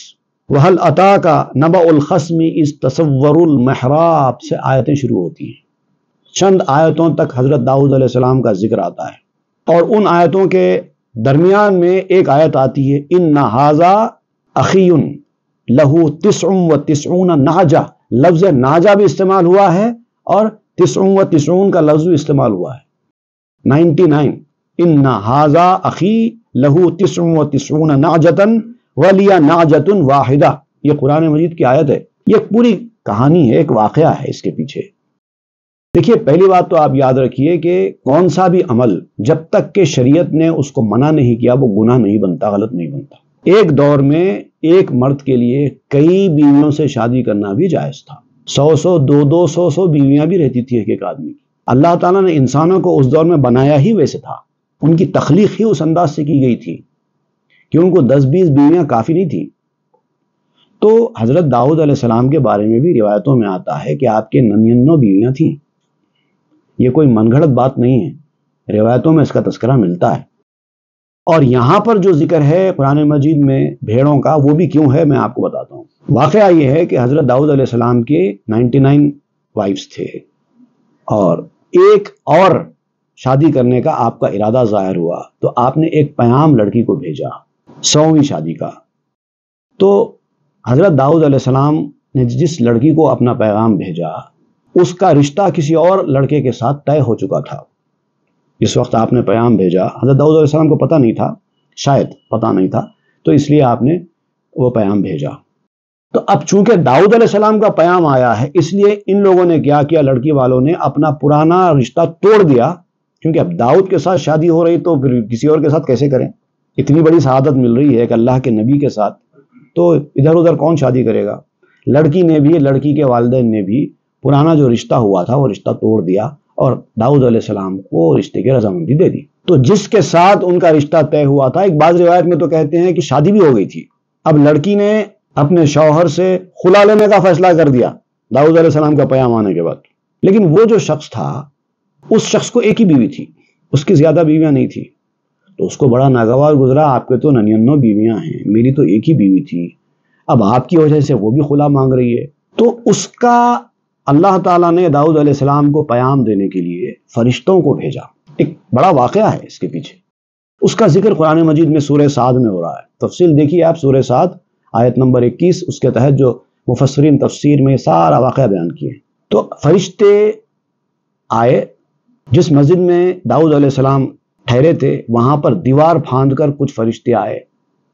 وَهَلْ أَتَاكَ نَبَأُ الْخَصْمِ إِذْ تَسَوَّرُوا الْمِحْرَابَ سے آیتیں شروع ہوتی ہیں۔ چند آیتوں تک حضرت داؤد علیہ السلام کا ذکر آتا ہے، اور ان آیتوں کے درمیان میں ایک آیت آتی ہے، إِنَّ هَذَا أَخِيٌّ لَهُ 99 نَعْجَةٌ، لفظ ناجا بھی استعمال ہوا ہے اور 99 کا لفظ بھی استعمال ہوا ہے، 99۔ إِنَّ هَذَا أَخِي لَهُ 99 نَعْجَةً وَلِيَ نَعْجَةٌ وَاحِدَةٌ، یہ قرآن مجید کی آیت ہے۔ یہ پوری کہانی ہے، ایک واقعہ ہے اس کے پیچھے۔ دیکھیے، پہلی بات تو آپ یاد رکھیے کہ کون سا بھی عمل جب تک کہ شریعت نے اس کو منع نہیں کیا وہ گناہ نہیں بنتا، غلط نہیں بنتا۔ ایک دور میں ایک مرد کے لیے کئی بیویوں سے شادی کرنا بھی جائز تھا، 100 200 بیویاں بھی رہتی تھی ایک آدمی کی۔ اللہ تعالیٰ نے انسانوں کو اس دور میں بنایا ہی ویسے تھا، ان کی تخلیق ہی اس انداز سے کی گئی تھی کہ ان کو 10-20 بیویاں کافی نہیں تھی۔ تو حضرت داؤد علیہ السلام کے بارے میں بھی روایتوں میں آتا ہے کہ آپ کے 99 بیویاں تھیں۔ یہ کوئی من گھڑت بات نہیں ہے، روایتوں میں اس کا تذکرہ ملتا ہے۔ اور یہاں پر جو ذکر ہے قرآن مجید میں بھیڑوں کا، وہ بھی کیوں ہے میں آپ کو بتاتا ہوں۔ واقعہ یہ ہے کہ حضرت داؤد علیہ السلام کے 99 وائفز تھے، اور ایک اور شادی کرنے کا آپ کا ارادہ ظاہر ہوا، تو آپ نے ایک پیغام لڑکی کو بھیجا 100ویں شادی کا۔ تو حضرت داؤد علیہ السلام نے جس لڑکی کو اپنا پیغام بھیجا، اس کا رشتہ کسی اور لڑکے کے ساتھ طے ہو چکا تھا۔ جس وقت آپ نے پیغام بھیجا، حضرت داؤد علیہ السلام کو پتہ نہیں تھا، شاید پتہ نہیں تھا، تو اس لیے آپ نے وہ پیغام بھیجا۔ تو اب چونکہ داؤد علیہ السلام کا پیغام آیا ہے، اس لیے ان لوگوں نے کیا کیا، لڑکی والوں نے اپنا پرانا رشتہ توڑ دیا، کیونکہ اب داؤد کے ساتھ شادی ہو رہی تو پھر کسی اور کے ساتھ کیسے کریں؟ اتنی بڑی سعادت مل رہی ہے کہ اللہ کے نبی کے ساتھ، تو ادھر ادھر کون شادی کرے گا؟ لڑکی نے بھی، لڑکی کے والدین نے بھی پرانا جو رشتہ ہوا تھا وہ رشتہ توڑ دیا اور داؤد علیہ السلام کو رشتے کی رضامندی دے دی۔ تو جس کے ساتھ ان کا رشتہ طے ہوا تھا، ایک بعض روایت میں تو کہتے ہیں کہ شادی بھی ہو گئی تھی، اب لڑکی نے اپنے شوہر سے خلا لینے کا فیصلہ کر دیا داؤد علیہ السلام کا پیغام آنے کے بعد۔ لیکن وہ جو شخص تھا، اس شخص کو ایک ہی بیوی تھی، اس کی زیادہ بیویاں نہیں تھی، تو اس کو بڑا ناگوار گزرا، آپ کے تو 99 بیویاں ہیں، میری تو ایک ہی بیوی تھی، اب آپ کی وجہ سے وہ بھی خلا مانگ رہی ہے۔ تو اس کا اللہ تعالیٰ نے داؤد علیہ السلام کو پیغام دینے کے لیے فرشتوں کو بھیجا۔ ایک بڑا واقعہ ہے اس کے پیچھے، اس کا ذکر قرآن مجید میں سورہ صاد میں ہو رہا ہے۔ تفصیل دیکھیے آپ، سورہ صاد آیت نمبر 21، اس کے تحت جو مفسرین تفسیر میں سارا واقعہ بیان کیے۔ تو فرشتے آئے، جس مسجد میں داؤد علیہ السلام ٹھہرے تھے وہاں پر دیوار پھاند کر کچھ فرشتے آئے،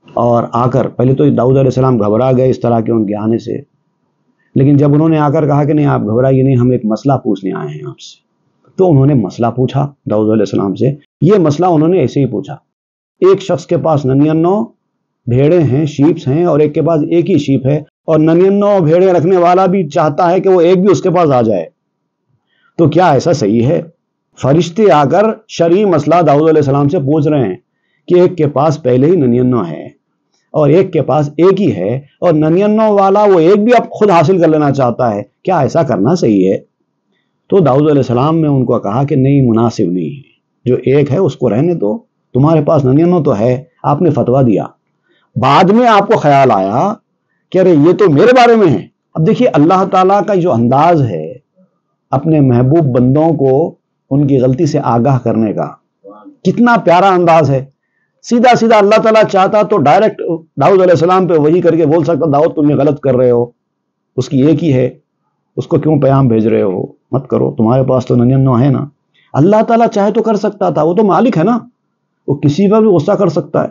اور آ کر پہلے تو داؤد علیہ السلام گھبرا گئے اس طرح کے ان کے آنے سے، لیکن جب انہوں نے آ کر کہا کہ نہیں آپ گھبرائیے نہیں، ہم ایک مسئلہ پوچھنے آئے ہیں آپ سے، تو انہوں نے مسئلہ پوچھا داؤد علیہ السلام سے۔ یہ مسئلہ انہوں نے ایسے ہی پوچھا، ایک شخص کے پاس 99 بھیڑیں ہیں، شیپس ہیں، اور ایک کے پاس ایک ہی شیپ ہے، اور 99 بھیڑیں رکھنے والا بھی چاہتا ہے کہ وہ ایک بھی اس کے پاس آ جائے، تو کیا ایسا صحیح ہے؟ فرشتے آ کر شرعی مسئلہ داؤد علیہ السلام سے پوچھ رہے ہیں کہ ایک کے پاس پہلے ہی 99 ہے اور ایک کے پاس ایک ہی ہے، اور 99 والا وہ ایک بھی اب خود حاصل کر لینا چاہتا ہے، کیا ایسا کرنا صحیح ہے؟ تو داؤد علیہ السلام نے ان کو کہا کہ نہیں، مناسب نہیں ہے، جو ایک ہے اس کو رہنے دو، تمہارے پاس 99 تو ہے۔ آپ نے فتویٰ دیا، بعد میں آپ کو خیال آیا کہ ارے یہ تو میرے بارے میں ہے۔ اب دیکھیے اللہ تعالیٰ کا جو انداز ہے اپنے محبوب بندوں کو ان کی غلطی سے آگاہ کرنے کا، کتنا پیارا انداز ہے۔ سیدھا سیدھا اللہ تعالیٰ چاہتا تو ڈائریکٹ داؤد علیہ السلام پہ وہی کر کے بول سکتا، داؤد تم یہ غلط کر رہے ہو، اس کی ایک ہی ہے، اس کو کیوں پیغام بھیج رہے ہو، مت کرو، تمہارے پاس تو 99 ہے نا۔ اللہ تعالیٰ چاہے تو کر سکتا تھا، وہ تو مالک ہے نا، وہ کسی پر بھی غصہ کر سکتا ہے،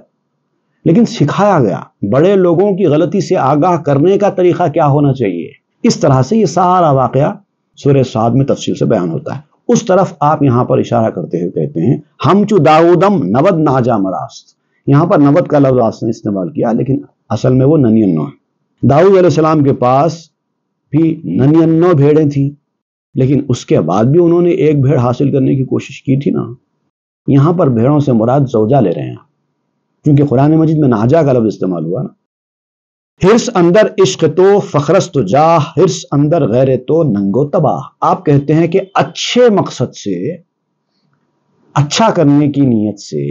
لیکن سکھایا گیا بڑے لوگوں کی غلطی سے آگاہ کرنے کا طریقہ کیا ہونا چاہیے۔ اس طرح سے یہ سارا واقعہ سورہ صاد میں تفصیل سے بیان ہوتا ہے۔ اس طرف آپ یہاں پر اشارہ کرتے ہوئے کہتے ہیں ہم چو داؤدم نود ناجا مراست، یہاں پر نود کا لفظ آپ نے استعمال کیا، لیکن اصل میں وہ 99 ہے۔ داؤد علیہ السلام کے پاس بھی 99 بھیڑیں تھیں، لیکن اس کے بعد بھی انہوں نے ایک بھیڑ حاصل کرنے کی کوشش کی تھی نا۔ یہاں پر بھیڑوں سے مراد زوجہ لے رہے ہیں، کیونکہ قرآن مجید میں ناجا کا لفظ استعمال ہوا نا۔ ہرس اندر عشق تو فخرست تو جاہ، ہرس اندر غیر تو ننگو تباہ۔ آپ کہتے ہیں کہ اچھے مقصد سے، اچھا کرنے کی نیت سے،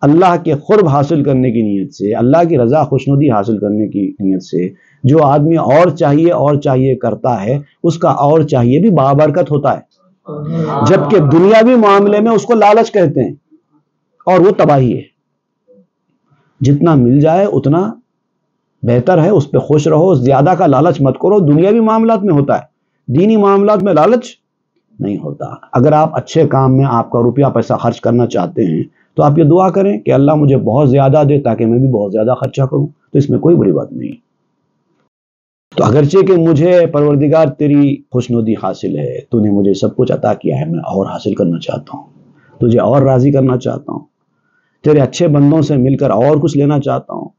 اللہ کے قرب حاصل کرنے کی نیت سے، اللہ کی رضا خوشنودی حاصل کرنے کی نیت سے جو آدمی اور چاہیے کرتا ہے، اس کا اور چاہیے بھی بابرکت ہوتا ہے، جبکہ دنیاوی معاملے میں اس کو لالچ کہتے ہیں، اور وہ تباہی ہے۔ جتنا مل جائے اتنا بہتر ہے، اس پہ خوش رہو، زیادہ کا لالچ مت کرو۔ دنیاوی معاملات میں ہوتا ہے، دینی معاملات میں لالچ نہیں ہوتا۔ اگر آپ اچھے کام میں آپ کا روپیہ پیسہ خرچ کرنا چاہتے ہیں تو آپ یہ دعا کریں کہ اللہ مجھے بہت زیادہ دے تاکہ میں بھی بہت زیادہ خرچہ کروں، تو اس میں کوئی بری بات نہیں۔ تو اگرچہ کہ مجھے پروردگار تیری خوشنودی حاصل ہے، تو نے مجھے سب کچھ عطا کیا ہے، میں اور حاصل کرنا چاہتا ہوں، تجھے اور راضی کرنا چاہتا ہوں، تیرے اچھے بندوں سے مل کر اور کچھ لینا چاہتا ہوں۔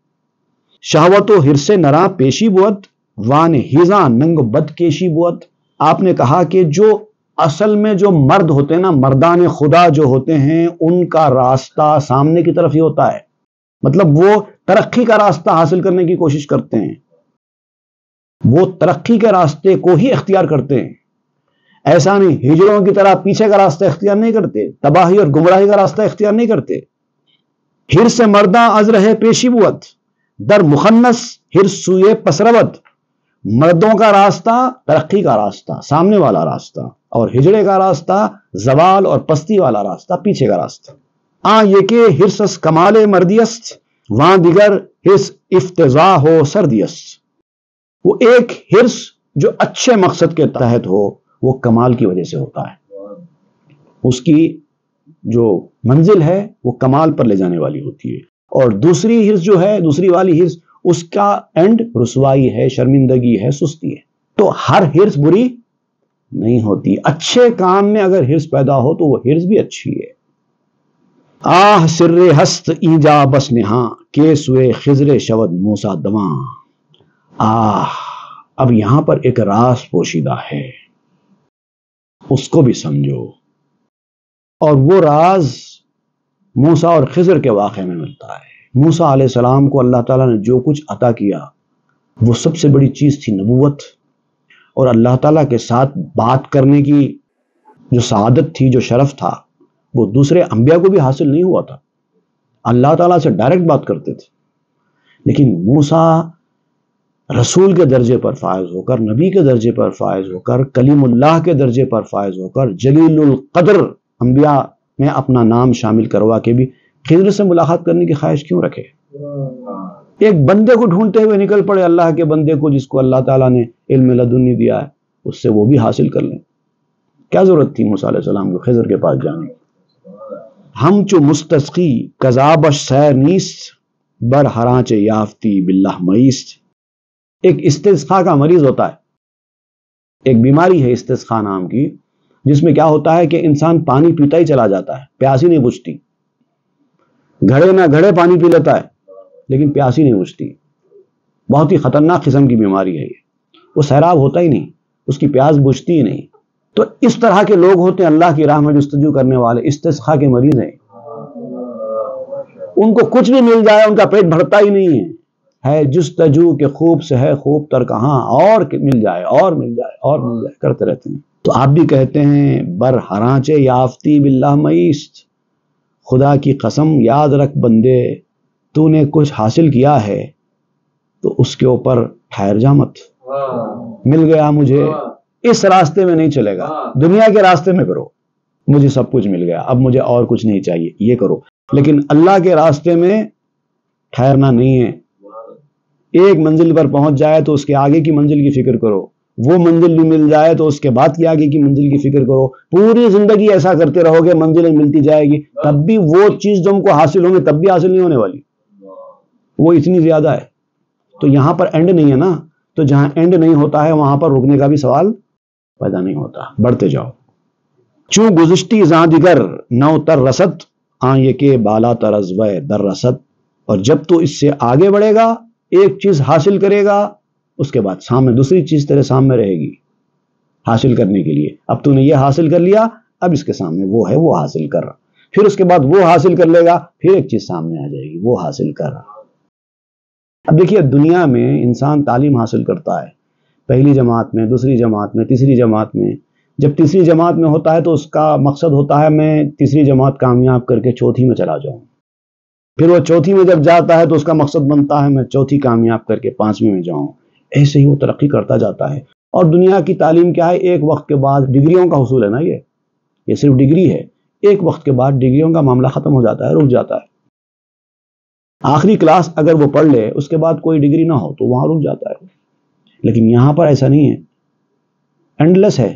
شہوت و حرص نراں پیشی بوت، وان ہیزاں ننگ بد کیشی بوت۔ آپ نے کہا کہ جو اصل میں جو مرد ہوتے ہیں نا، مردان خدا جو ہوتے ہیں، ان کا راستہ سامنے کی طرف ہی ہوتا ہے، مطلب وہ ترقی کا راستہ حاصل کرنے کی کوشش کرتے ہیں، وہ ترقی کے راستے کو ہی اختیار کرتے ہیں، ایسا نہیں ہجڑوں کی طرح پیچھے کا راستہ اختیار نہیں کرتے، تباہی اور گمراہی کا راستہ اختیار نہیں کرتے۔ حرص مرداں از رہے پیشی بوت، در مخنث حرص سوئے پسروت۔ مردوں کا راستہ ترقی کا راستہ، سامنے والا راستہ، اور ہجڑے کا راستہ زوال اور پستی والا راستہ، پیچھے کا راستہ۔ یہ کہ حرص کمال مردیست، وہاں دیگر حرص افتضاح ہو سردیست۔ وہ ایک حرص جو اچھے مقصد کے تحت ہو، وہ کمال کی وجہ سے ہوتا ہے، اس کی جو منزل ہے وہ کمال پر لے جانے والی ہوتی ہے، اور دوسری حرص جو ہے، دوسری والی حرص، اس کا اینڈ رسوائی ہے، شرمندگی ہے، سستی ہے۔ تو ہر حرص بری نہیں ہوتی، اچھے کام میں اگر حرص پیدا ہو تو وہ حرص بھی اچھی ہے۔ آہ سر ہست اینجا بس نہاں، کے سوئے خضر شود موسیٰ دواں۔ اب یہاں پر ایک راز پوشیدہ ہے، اس کو بھی سمجھو، اور وہ راز موسیٰ اور خضر کے واقعے میں ملتا ہے۔ موسیٰ علیہ السلام کو اللہ تعالیٰ نے جو کچھ عطا کیا، وہ سب سے بڑی چیز تھی نبوت، اور اللہ تعالیٰ کے ساتھ بات کرنے کی جو سعادت تھی، جو شرف تھا، وہ دوسرے انبیاء کو بھی حاصل نہیں ہوا تھا۔ اللہ تعالیٰ سے ڈائریکٹ بات کرتے تھے، لیکن موسیٰ رسول کے درجے پر فائز ہو کر، نبی کے درجے پر فائز ہو کر، کلیم اللہ کے درجے پر فائز ہو کر، جلیل القدر انبیاء میں اپنا نام شامل کروا کے بھی خضر سے ملاقات کرنے کی خواہش کیوں رکھے؟ ایک بندے کو ڈھونڈتے ہوئے نکل پڑے، اللہ کے بندے کو جس کو اللہ تعالیٰ نے علم لدنی دیا ہے، اس سے وہ بھی حاصل کر لیں۔ کیا ضرورت تھی موسیٰ علیہ السلام کو خضر کے پاس جانے کی؟ ہم چو مستسقی کذابش سیر نیست، بر ہرانچ یافتی باللہ مئیست۔ ایک استسقاء کا مریض ہوتا ہے، ایک بیماری ہے استسقاء نام کی، جس میں کیا ہوتا ہے کہ انسان پانی پیتا ہی چلا جاتا ہے، پیاس ہی نہیں بجھتی، گھڑے نہ گھڑے پانی پی لیتا ہے لیکن پیاس ہی نہیں بجھتی۔ بہت ہی خطرناک قسم کی بیماری ہے یہ، وہ سیراب ہوتا ہی نہیں، اس کی پیاس بجھتی ہی نہیں۔ تو اس طرح کے لوگ ہوتے ہیں اللہ کی راہ میں جستجو کرنے والے، استسقاء کے مریض ہیں، ان کو کچھ بھی مل جائے ان کا پیٹ بھرتا ہی نہیں ہے جستجو کے خوب سے ہے خوب تر کہاں، اور مل جائے اور مل جائے اور مل جائے کرتے رہتے ہیں۔ تو آپ بھی کہتے ہیں بر ہرانچے یافتی باللہ مئیست، خدا کی قسم یاد رکھ بندے، تو نے کچھ حاصل کیا ہے تو اس کے اوپر ٹھہر جا مت۔ مل گیا مجھے، اس راستے میں نہیں چلے گا، دنیا کے راستے میں کرو، مجھے سب کچھ مل گیا، اب مجھے اور کچھ نہیں چاہیے، یہ کرو، لیکن اللہ کے راستے میں ٹھہرنا نہیں ہے۔ ایک منزل پر پہنچ جائے تو اس کے آگے کی منزل کی فکر کرو، وہ منزل بھی مل جائے تو اس کے بعد کی آگے کی منزل کی فکر کرو۔ پوری زندگی ایسا کرتے رہو گے، منزلیں ملتی جائے گی، تب بھی وہ چیز جو ہم کو حاصل ہوں گے تب بھی حاصل نہیں ہونے والی، وہ اتنی زیادہ ہے۔ تو یہاں پر اینڈ نہیں ہے نا، تو جہاں اینڈ نہیں ہوتا ہے وہاں پر رکنے کا بھی سوال پیدا نہیں ہوتا، بڑھتے جاؤ۔ چوں گزشتی زاں دیگر نو تر رسد، یہ کہ بالا تر از وے در رسد۔ اور جب تو اس سے آگے بڑھے گا، ایک چیز حاصل کرے گا، اس کے بعد سامنے دوسری چیز تیرے سامنے رہے گی حاصل کرنے کے لیے۔ اب تو نے یہ حاصل کر لیا، اب اس کے سامنے وہ ہے، وہ حاصل کر رہا، پھر اس کے بعد وہ حاصل کر لے گا، پھر ایک چیز سامنے آ جائے گی، وہ حاصل کر رہا۔ اب دیکھیے دنیا میں انسان تعلیم حاصل کرتا ہے، پہلی جماعت میں، دوسری جماعت میں، تیسری جماعت میں۔ جب تیسری جماعت میں ہوتا ہے تو اس کا مقصد ہوتا ہے میں تیسری جماعت کامیاب کر کے چوتھی میں چلا جاؤں۔ پھر وہ چوتھی میں جب جاتا ہے تو اس کا مقصد بنتا ہے میں چوتھی کامیاب کر کے پانچویں میں جاؤں۔ ایسے ہی وہ ترقی کرتا جاتا ہے۔ اور دنیا کی تعلیم کیا ہے؟ ایک وقت کے بعد ڈگریوں کا حصول ہے نا، یہ صرف ڈگری ہے، ایک وقت کے بعد ڈگریوں کا معاملہ ختم ہو جاتا ہے، رک جاتا ہے۔ آخری کلاس اگر وہ پڑھ لے، اس کے بعد کوئی ڈگری نہ ہو تو وہاں رک جاتا ہے۔ لیکن یہاں پر ایسا نہیں ہے، اینڈلیس ہے،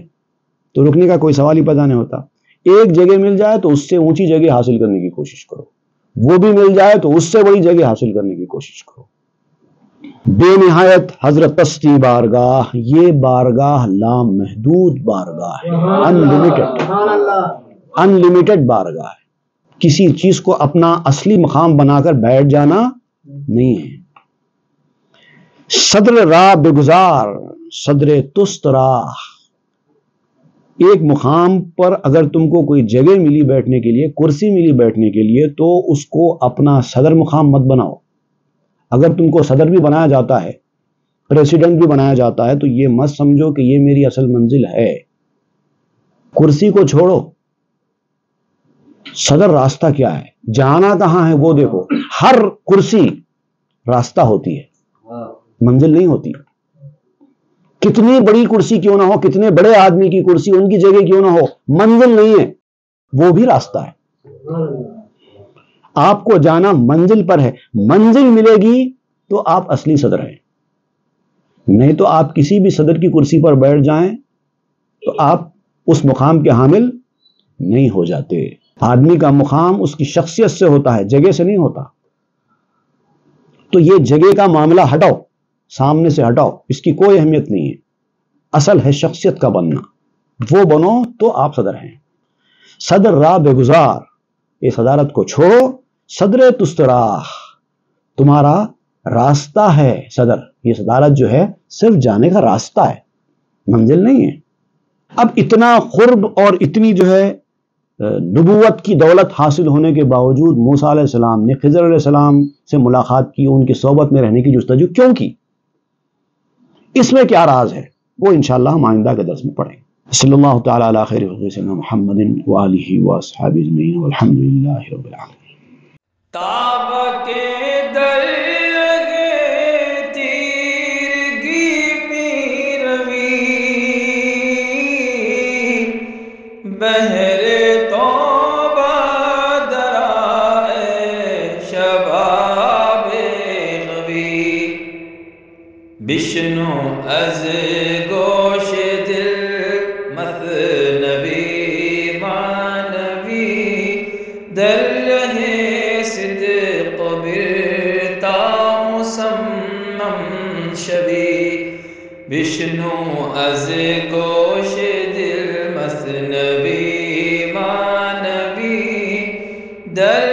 تو رکنے کا کوئی سوال ہی پیدا نہیں ہوتا۔ ایک جگہ مل جائے تو اس سے اونچی جگہ حاصل کرنے کی کوشش کرو، وہ بھی مل جائے تو اس سے بڑی جگہ حاصل کرنے کی کوشش کرو۔ بے نہایت حضرت پستی بارگاہ، یہ بارگاہ لام محدود بارگاہ ہے، انلمیٹڈ بارگاہ ہے۔ کسی چیز کو اپنا اصلی مقام بنا کر بیٹھ جانا نہیں ہے۔ صدر راہ بگزار، صدر تست راہ، ایک مقام پر اگر تم کو کوئی جگہ ملی بیٹھنے کے لیے، کرسی ملی بیٹھنے کے لیے، تو اس کو اپنا صدر مقام مت بناؤ۔ اگر تم کو صدر بھی بنایا جاتا ہے، پریسیڈنٹ بھی بنایا جاتا ہے، تو یہ مت سمجھو کہ یہ میری اصل منزل ہے۔ کرسی کو چھوڑو، صدر راستہ کیا ہے، جانا کہاں ہے وہ دیکھو۔ ہر کرسی راستہ ہوتی ہے، منزل نہیں ہوتی۔ کتنی بڑی کرسی کیوں نہ ہو، کتنے بڑے آدمی کی کرسی ان کی جگہ کیوں نہ ہو، منزل نہیں ہے، وہ بھی راستہ ہے۔ آپ کو جانا منزل پر ہے، منزل ملے گی تو آپ اصلی صدر ہیں، نہیں تو آپ کسی بھی صدر کی کرسی پر بیٹھ جائیں تو آپ اس مقام کے حامل نہیں ہو جاتے۔ آدمی کا مقام اس کی شخصیت سے ہوتا ہے، جگہ سے نہیں ہوتا۔ تو یہ جگہ کا معاملہ ہٹاؤ، سامنے سے ہٹاؤ، اس کی کوئی اہمیت نہیں ہے۔ اصل ہے شخصیت کا بننا، وہ بنو تو آپ صدر ہیں۔ صدر راہ بگزار، یہ صدارت کو چھوڑو۔ صدر تست راہ، تمہارا راستہ ہے صدر، یہ صدارت جو ہے صرف جانے کا راستہ ہے، منزل نہیں ہے۔ اب اتنا قرب اور اتنی جو ہے نبوت کی دولت حاصل ہونے کے باوجود موسیٰ علیہ السلام نے خضر علیہ السلام سے ملاقات کی، ان کی صحبت میں رہنے کی جستجو کیوں کی؟ اس میں کیا راز ہے، وہ انشاءاللہ ہم آئندہ کے درس میں پڑھیں گے۔ صلی اللہ تعالی علی خیر خلق سیدنا محمد وآلہ واصحابہ اجمعین والحمد للہ رب العالمین۔ تاب کے در لگے تیرگی میں روی، بہر توبہ درائے شباب غوی، بشنو از گوش دل مثنوی معنوی، در رہے صدق برتا مسمم شوی، بشنو از گوش دل مثنوی معنوی، در